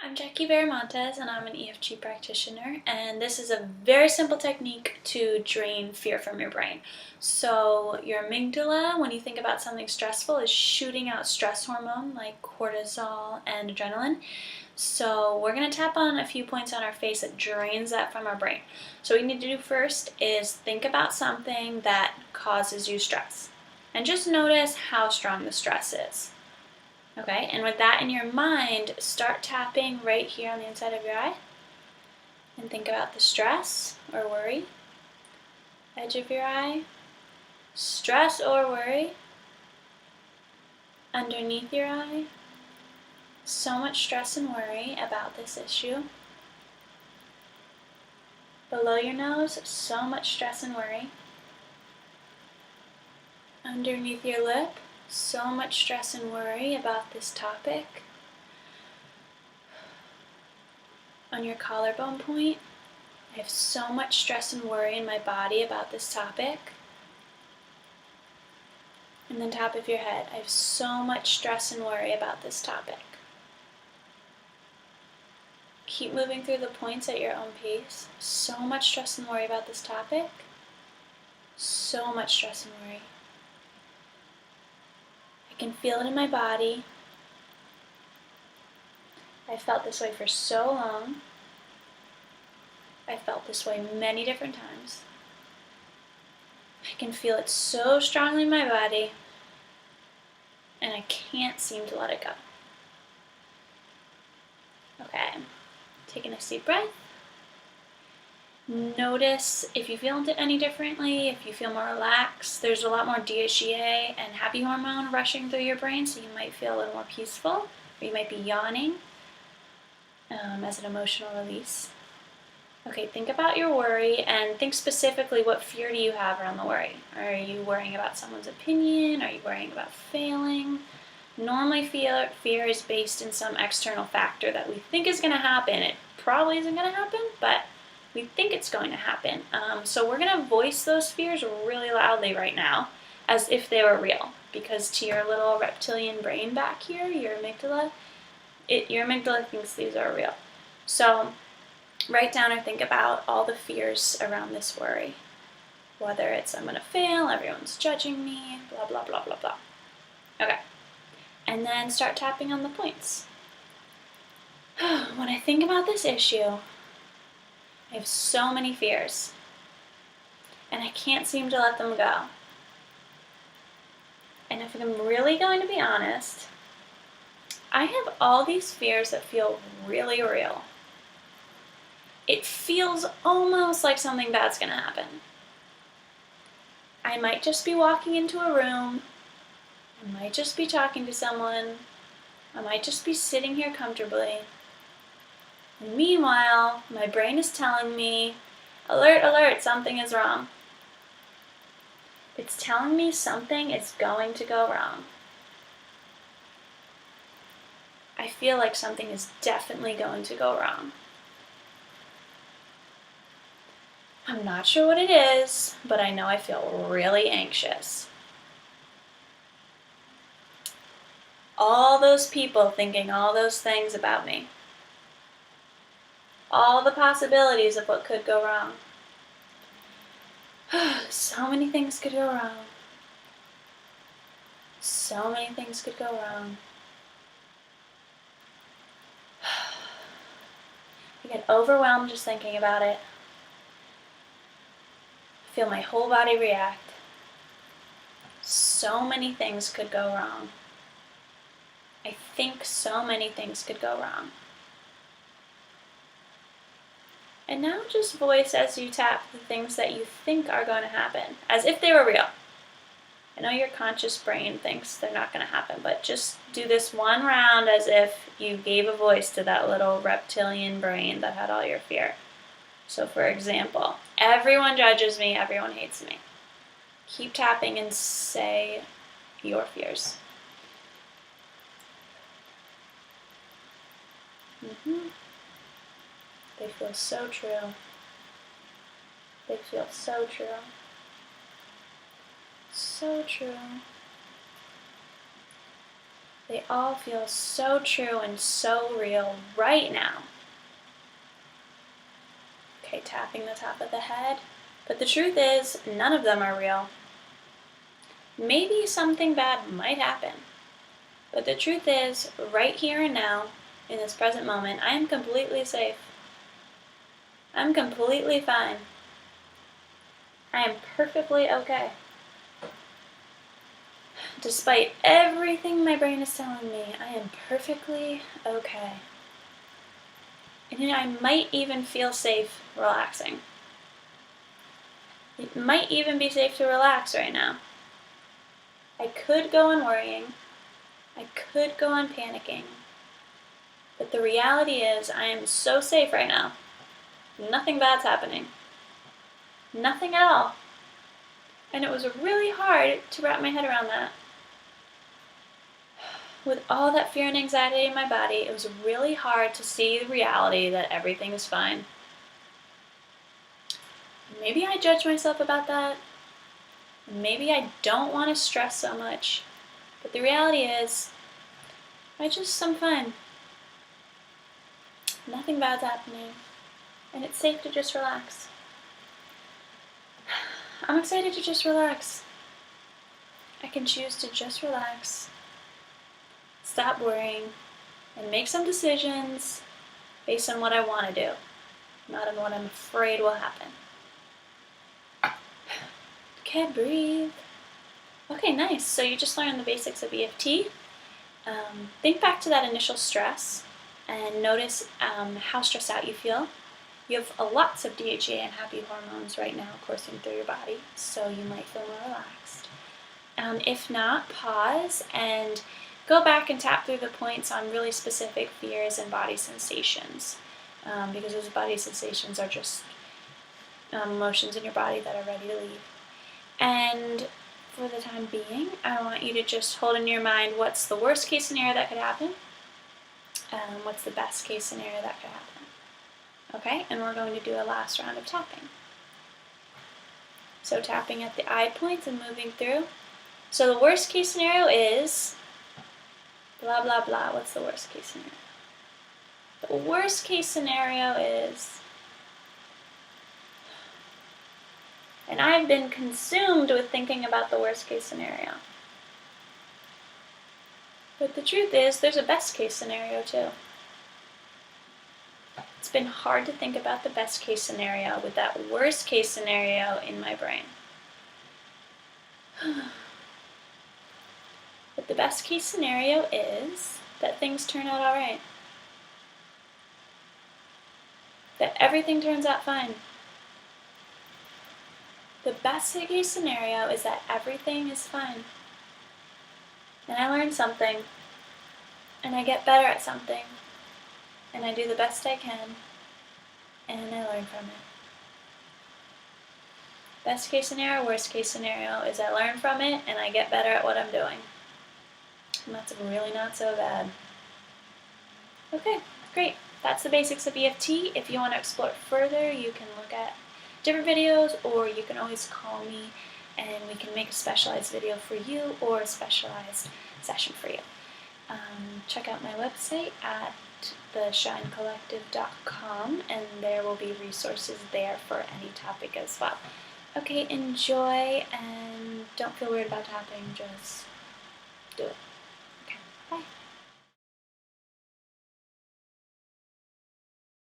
I'm Viramontez and I'm an EFT practitioner, and this is a very simple technique to drain fear from your brain. So your amygdala, when you think about something stressful, is shooting out stress hormone like cortisol and adrenaline. So we're going to tap on a few points on our face that drains that from our brain. So what we need to do first is think about something that causes you stress. And just notice how strong the stress is. Okay, and with that in your mind, start tapping right here on the inside of your eye. And think about the stress or worry. Edge of your eye. Stress or worry. Underneath your eye. So much stress and worry about this issue. Below your nose, so much stress and worry. Underneath your lip, so much stress and worry about this topic. On your collarbone point, I have so much stress and worry in my body about this topic. And then top of your head, I have so much stress and worry about this topic. Keep moving through the points at your own pace. So much stress and worry about this topic. So much stress and worry. I can feel it in my body. I felt this way for so long. I felt this way many different times. I can feel it so strongly in my body, and I can't seem to let it go. Okay, taking a deep breath. Notice if you feel any differently, if you feel more relaxed. There's a lot more DHEA and happy hormone rushing through your brain, so you might feel a little more peaceful, or you might be yawning as an emotional release. Okay, think about your worry and think specifically, what fear do you have around the worry? Are you worrying about someone's opinion? Are you worrying about failing? Normally fear is based in some external factor that we think is going to happen. It probably isn't going to happen, but we think it's going to happen. So we're going to voice those fears really loudly right now as if they were real, because to your little reptilian brain back here, your amygdala thinks these are real. So write down or think about all the fears around this worry. Whether it's I'm going to fail, everyone's judging me, blah, blah, blah, blah, blah. Okay. And then start tapping on the points. When I think about this issue, I have so many fears, and I can't seem to let them go. And if I'm really going to be honest, I have all these fears that feel really real. It feels almost like something bad's going to happen. I might just be walking into a room. I might just be talking to someone. I might just be sitting here comfortably. And meanwhile, my brain is telling me, alert, alert, something is wrong. It's telling me something is going to go wrong. I feel like something is definitely going to go wrong. I'm not sure what it is, but I know I feel really anxious. All those people thinking all those things about me. All the possibilities of what could go wrong. So many things could go wrong. So many things could go wrong. I get overwhelmed just thinking about it. I feel my whole body react. So many things could go wrong. I think so many things could go wrong. And now just voice as you tap the things that you think are going to happen, as if they were real. I know your conscious brain thinks they're not going to happen, but just do this one round as if you gave a voice to that little reptilian brain that had all your fear. So for example, everyone judges me, everyone hates me. Keep tapping and say your fears. They feel so true. They feel so true. So true. They all feel so true and so real right now. Okay, tapping the top of the head. But the truth is, none of them are real. Maybe something bad might happen. But the truth is, right here and now, in this present moment, I am completely safe. I'm completely fine. I am perfectly okay. Despite everything my brain is telling me, I am perfectly okay. And I might even feel safe relaxing. It might even be safe to relax right now. I could go on worrying. I could go on panicking. But the reality is, I am so safe right now. Nothing bad's happening. Nothing at all. And it was really hard to wrap my head around that. With all that fear and anxiety in my body, it was really hard to see the reality that everything is fine. Maybe I judge myself about that. Maybe I don't want to stress so much. But the reality is, I'm fine. Nothing bad's happening. And it's safe to just relax. I'm excited to just relax. I can choose to just relax, stop worrying, and make some decisions based on what I want to do, not on what I'm afraid will happen. Okay, breathe. Okay, nice. So you just learned the basics of EFT. Think back to that initial stress and notice how stressed out you feel. You have lots of DHA and happy hormones right now coursing through your body, so you might feel more relaxed. If not, pause and go back and tap through the points on really specific fears and body sensations, because those body sensations are just emotions in your body that are ready to leave. And for the time being, I want you to just hold in your mind what's the worst case scenario that could happen, what's the best case scenario that could happen. Okay, and we're going to do a last round of tapping. So tapping at the eye points and moving through. So the worst case scenario is blah, blah, blah. What's the worst case scenario? The worst case scenario is, and I've been consumed with thinking about the worst case scenario. But the truth is, there's a best case scenario too. It's been hard to think about the best case scenario with that worst case scenario in my brain. But the best case scenario is that things turn out alright. That everything turns out fine. The best case scenario is that everything is fine. And I learn something. And I get better at something. And I do the best I can. And I learn from it. Best case scenario, worst case scenario is I learn from it and I get better at what I'm doing. And that's really not so bad. Okay, great. That's the basics of EFT. If you want to explore it further, you can look at different videos, or you can always call me and we can make a specialized video for you or a specialized session for you. Check out my website at theshinecollective.com, and there will be resources there for any topic as well. Okay, enjoy, and don't feel weird about tapping, just do it.